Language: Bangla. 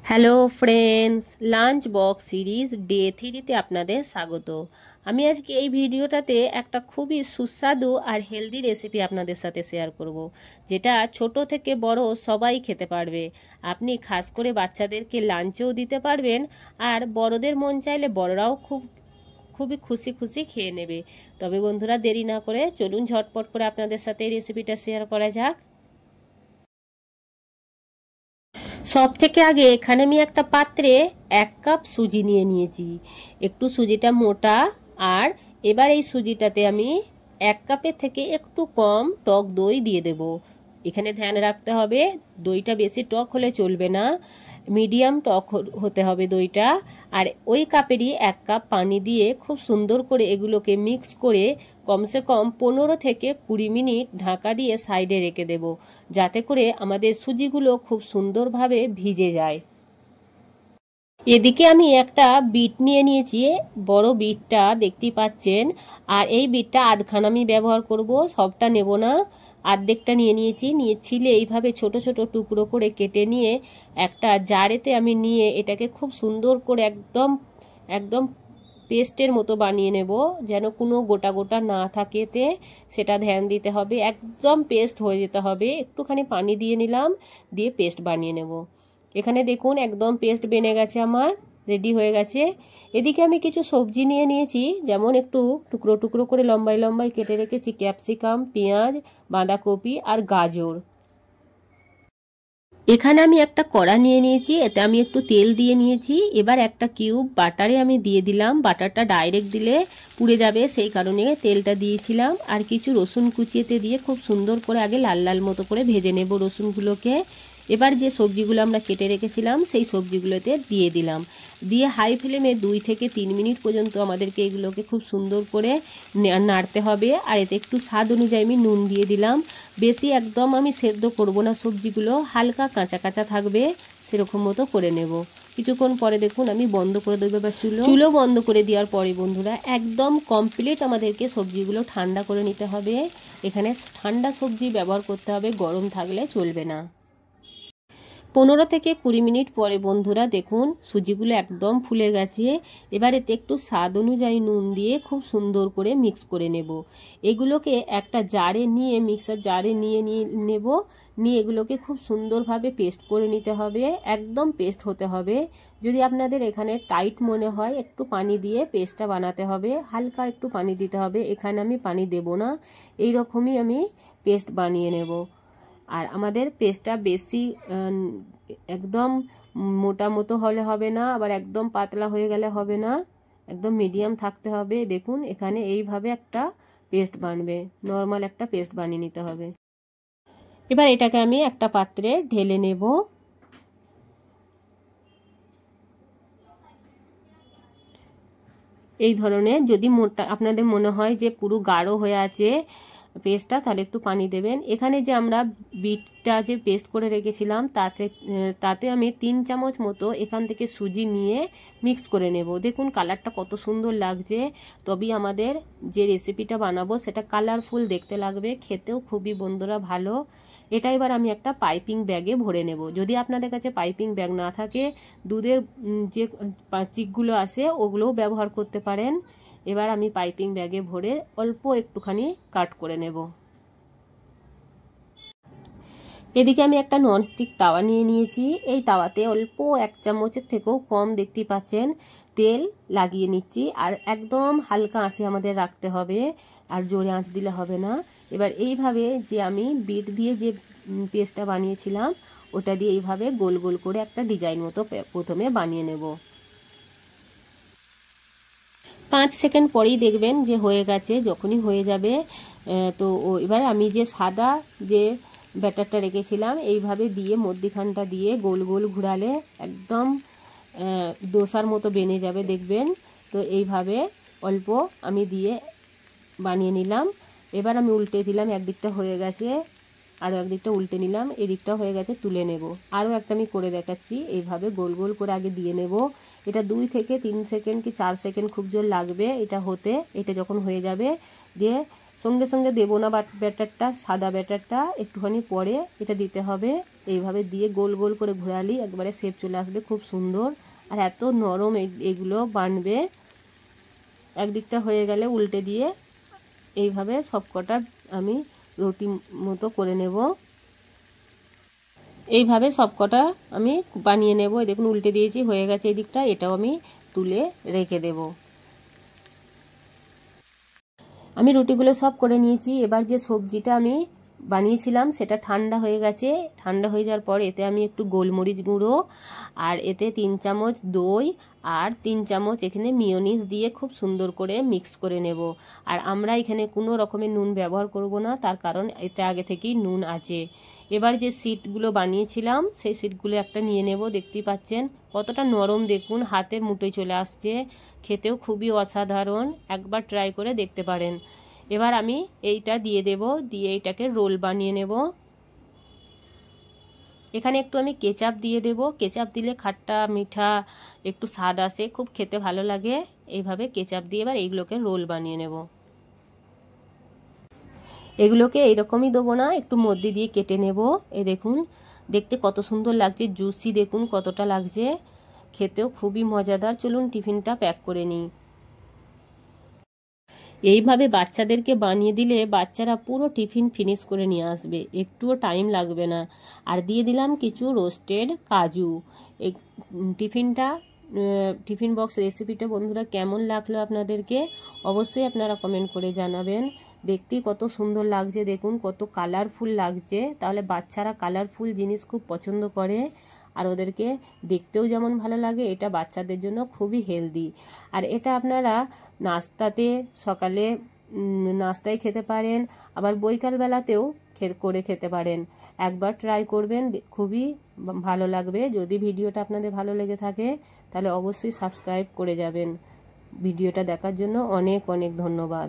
Hello friends, lunch box series day 3তে আপনাদের স্বাগত। আমি আজকে এই ভিডিওটাতে একটা খুবই সুস্বাদু আর হেলদি রেসিপি আপনাদের সাথে শেয়ার করব, যেটা ছোট থেকে বড় সবাই খেতে পারবে। আপনি খাস করে বাচ্চাদেরকে লাঞ্চেও দিতে পারবেন, আর বড়দের মন চাইলে বড়রাও খুবই খুশি খুশি খেয়ে নেবে। তবে বন্ধুরা, দেরি না করে চলুন ঝটপট করে আপনাদের সাথে এই রেসিপিটা শেয়ার করা যাক। সব থেকে আগে এখানে আমি একটা পাত্রে 1 কাপ সুজি নিয়ে নিয়েছি। একটু সুজিটা মোটা, আর এবার এই সুজিটাতে আমি 1 কাপের থেকে একটু কম টক দই দিয়ে দেব। এখানে ধ্যান রাখতে হবে, দইটা বেশি টক হলে চলবে না, মিডিয়াম টক হতে হবে দইটা। আর ওই কাপেরই 1 কাপ পানি দিয়ে খুব সুন্দর করে এগুলোকে মিক্স করে কমসে কম 15 থেকে 20 মিনিট ঢাকা দিয়ে সাইডে রেখে দেব, যাতে করে আমাদের সুজিগুলো খুব সুন্দরভাবে ভিজে যায়। এদিকে আমি একটা বিট নিয়ে নিয়েছি, বড় বিটটা দেখতেই পাচ্ছেন। আর এই বিটটা আধখানা আমি ব্যবহার করব, সবটা নেব না, অর্ধেকটা নিয়ে ছিলে এইভাবে ছোট ছোট টুকরো করে কেটে নিয়ে একটা জারেতে আমি নিয়ে এটাকে খুব সুন্দর করে একদম একদম পেস্টের মতো বানিয়ে নেব, যেন কোনো গোটা গোটা না থাকে এতে, সেটা ধ্যান দিতে হবে। একদম পেস্ট হয়ে যেতে হবে। একটুখানি পানি দিয়ে নিলাম, দিয়ে পেস্ট বানিয়ে নেব। এখানে দেখুন একদম পেস্ট বেনে গেছে, আমার রেডি হয়ে গেছে। এদিকে আমি কিছু সবজি নিয়ে নিয়েছি, যেমন একটু টুকরো টুকরো করে লম্বাই লম্বাই কেটে রেখেছি ক্যাপসিকাম, পেঁয়াজ, বাঁধাকপি আর গাজর। এখানে আমি একটা কড়া নিয়ে নিয়েছি, এতে আমি একটু তেল দিয়ে নিয়েছি। এবার একটা কিউব বাটারে আমি দিয়ে দিলাম। বাটারটা ডাইরেক্ট দিলে পুড়ে যাবে, সেই কারণে তেলটা দিয়েছিলাম। আর কিছু রসুন কুচিয়েতে দিয়ে খুব সুন্দর করে আগে লাল লাল মতো করে ভেজে নেব রসুনগুলোকে। এবার যে সবজিগুলো আমরা কেটে রেখেছিলাম সেই সবজিগুলোতে দিয়ে দিলাম, দিয়ে হাই ফ্লেমে 2 থেকে 3 মিনিট পর্যন্ত আমাদেরকে এগুলোকে খুব সুন্দর করে নাড়তে হবে। আর এতে একটু স্বাদ অনুযায়ী আমি নুন দিয়ে দিলাম। বেশি একদম আমি সেদ্ধ করব না, সবজিগুলো হালকা কাঁচা কাঁচা থাকবে, সেরকম মতো করে নেব। কিছুক্ষণ পরে দেখুন আমি বন্ধ করে দেবো। এবার চুলো বন্ধ করে দেওয়ার পরে বন্ধুরা, একদম কমপ্লিট আমাদেরকে সবজিগুলো ঠান্ডা করে নিতে হবে। এখানে ঠান্ডা সবজি ব্যবহার করতে হবে, গরম থাকলে চলবে না। 15 থেকে 20 মিনিট পরে বন্ধুরা দেখুন সুজিগুলো একদম ফুলে গেছে। এবার এতে একটু স্বাদ অনুযায়ী নুন দিয়ে খুব সুন্দর করে মিক্স করে নেব। এগুলোকে একটা জারে নিয়ে, মিক্সার জারে নিয়ে নেব। নিয়ে এগুলোকে খুব সুন্দরভাবে পেস্ট করে নিতে হবে, একদম পেস্ট হতে হবে। যদি আপনাদের এখানে টাইট মনে হয়, একটু পানি দিয়ে পেস্টটা বানাতে হবে, হালকা একটু পানি দিতে হবে। এখানে আমি পানি দেব না, এই রকমই আমি পেস্ট বানিয়ে নেব। আর আমাদের পেস্টটা বেশি একদম মোটা মতো হলে হবে না, আবার একদম পাতলা হয়ে গেলে হবে না, একদম মিডিয়াম থাকতে হবে। দেখুন এখানে এইভাবে একটা পেস্ট বানবে, নর্মাল একটা পেস্ট বানিয়ে নিতে হবে। এবার এটাকে আমি একটা পাত্রে ঢেলে নেব। এই ধরনের, যদি মোটা আপনাদের মনে হয় যে পুরো গাঢ় হয়ে আছে পেস্টটা, তাহলে একটু পানি দেবেন। এখানে যে আমরা বিটটা যে পেস্ট করে রেখেছিলাম তাতে আমি 3 চামচ মতো এখান থেকে সুজি নিয়ে মিক্স করে নেব। দেখুন কালারটা কত সুন্দর লাগছে। তবেই আমাদের যে রেসিপিটা বানাবো সেটা কালারফুল দেখতে লাগবে, খেতেও খুবই বন্ধুরা ভালো। এটা এবার আমি একটা পাইপিং ব্যাগে ভরে নেব। যদি আপনাদের কাছে পাইপিং ব্যাগ না থাকে, দুধের যে চিকগুলো আসে ওগুলোও ব্যবহার করতে পারেন। এবার আমি পাইপিং ব্যাগে ভরে অল্প একটুখানি কাট করে নেব। এদিকে আমি একটা ননস্টিক তাওয়া নিয়ে নিয়েছি। এই তাওয়াতে অল্প 1 চামচের থেকেও কম, দেখতেই পাচ্ছেন, তেল লাগিয়ে নিচ্ছি। আর একদম হালকা আঁচে আমাদের রাখতে হবে, আর জোরে আঁচ দিলে হবে না। এবার এইভাবে যে আমি বিট দিয়ে যে পেস্টটা বানিয়েছিলাম ওটা দিয়ে এইভাবে গোল গোল করে একটা ডিজাইন মতো প্রথমে বানিয়ে নেব। 5 সেকেন্ড পরেই দেখবেন যে হয়ে গেছে। যখনই হয়ে যাবে তো এবার আমি যে সাদা যে ব্যাটারটা রেখেছিলাম এইভাবে দিয়ে মধ্যিখানটা দিয়ে গোল গোল ঘুরালে একদম ডোসার মতো বেনে যাবে দেখবেন। তো এইভাবে অল্প আমি দিয়ে বানিয়ে নিলাম। এবার আমি উল্টে দিলাম, একদিকটা হয়ে গেছে, আরও একদিকটা উল্টে নিলাম, এদিকটা হয়ে গেছে, তুলে নেব। আরও একটা আমি করে দেখাচ্ছি, এইভাবে গোল গোল করে আগে দিয়ে নেব। এটা 2 থেকে 3 সেকেন্ড কি 4 সেকেন্ড খুব জোর লাগবে এটা হতে। এটা যখন হয়ে যাবে দিয়ে সঙ্গে সঙ্গে দেবো না ব্যাটারটা, সাদা ব্যাটারটা একটুখানি পরে এটা দিতে হবে। এইভাবে দিয়ে গোল গোল করে ঘোরালি একবারে শেপ চলে আসবে খুব সুন্দর, আর এত নরম এগুলো বানবে। একদিকটা হয়ে গেলে উল্টে দিয়ে এইভাবে সবকটা আমি রুটি মতো করে নেব। এইভাবে সবকটা আমি বানিয়ে নেব। দেখুন উল্টে দিয়েছি, হয়ে গেছে এই দিকটা, এটাও আমি তুলে রেখে দেব। আমি রুটিগুলো সব করে নিয়েছি। এবার যে সবজিটা আমি বানিয়েছিলাম সেটা ঠান্ডা হয়ে গেছে। ঠান্ডা হয়ে যাওয়ার পর এতে আমি একটু গোলমরিচ গুঁড়ো আর এতে 3 চামচ দই আর 3 চামচ এখানে মিয়োনিজ দিয়ে খুব সুন্দর করে মিক্স করে নেব। আর আমরা এখানে কোনো রকমের নুন ব্যবহার করব না, তার কারণ এতে আগে থেকেই নুন আছে। এবার যে শিটগুলো বানিয়েছিলাম সেই শিটগুলো একটা নিয়ে নেব। দেখতেই পাচ্ছেন কতটা নরম, দেখুন হাতের মুঠোয় চলে আসছে, খেতেও খুবই অসাধারণ, একবার ট্রাই করে দেখতে পারেন। এবার আমি এইটা দিয়ে দেব, দিয়ে এইটাকে রোল বানিয়ে নেব। এখানে একটু আমি কেচাপ দিয়ে দেব, কেচাপ দিলে খাট্টা মিঠা একটু স্বাদ আসে, খুব খেতে ভালো লাগে। এইভাবে কেচাপ দিয়ে এবার এইগুলোকে রোল বানিয়ে নেব। এগুলোকে এইরকমই দেবো না, একটু মধ্যে দিয়ে কেটে নেব। এই দেখুন দেখতে কত সুন্দর লাগছে, জুসি দেখুন কতটা লাগছে, খেতেও খুবই মজাদার। চলুন টিফিনটা প্যাক করে নিই। এইভাবে বাচ্চাদেরকে বানিয়ে দিলে বাচ্চারা পুরো টিফিন ফিনিশ করে নিয়ে আসবে, একটুও টাইম লাগবে না। আর দিয়ে দিলাম কিছু রোস্টেড কাজু। এই টিফিন বক্স রেসিপিটা বন্ধুরা কেমন লাগলো আপনাদেরকে অবশ্যই আপনারা কমেন্ট করে জানাবেন। দেখতেই কত সুন্দর লাগছে, দেখুন কত কালারফুল লাগছে। তাহলে বাচ্চারা কালারফুল জিনিস খুব পছন্দ করে, আর ওদেরকে দেখতেও যেমন ভালো লাগে, এটা বাচ্চাদের জন্য খুবই হেলদি। আর এটা আপনারা নাস্তাতে সকালে নাস্তায় খেতে পারেন, আবার বৈকালবেলাতেও করে খেতে পারেন। একবার ট্রাই করবেন, খুবই ভালো লাগবে। যদি ভিডিওটা আপনাদের ভালো লেগে থাকে তাহলে অবশ্যই সাবস্ক্রাইব করে যাবেন। ভিডিওটা দেখার জন্য অনেক অনেক ধন্যবাদ।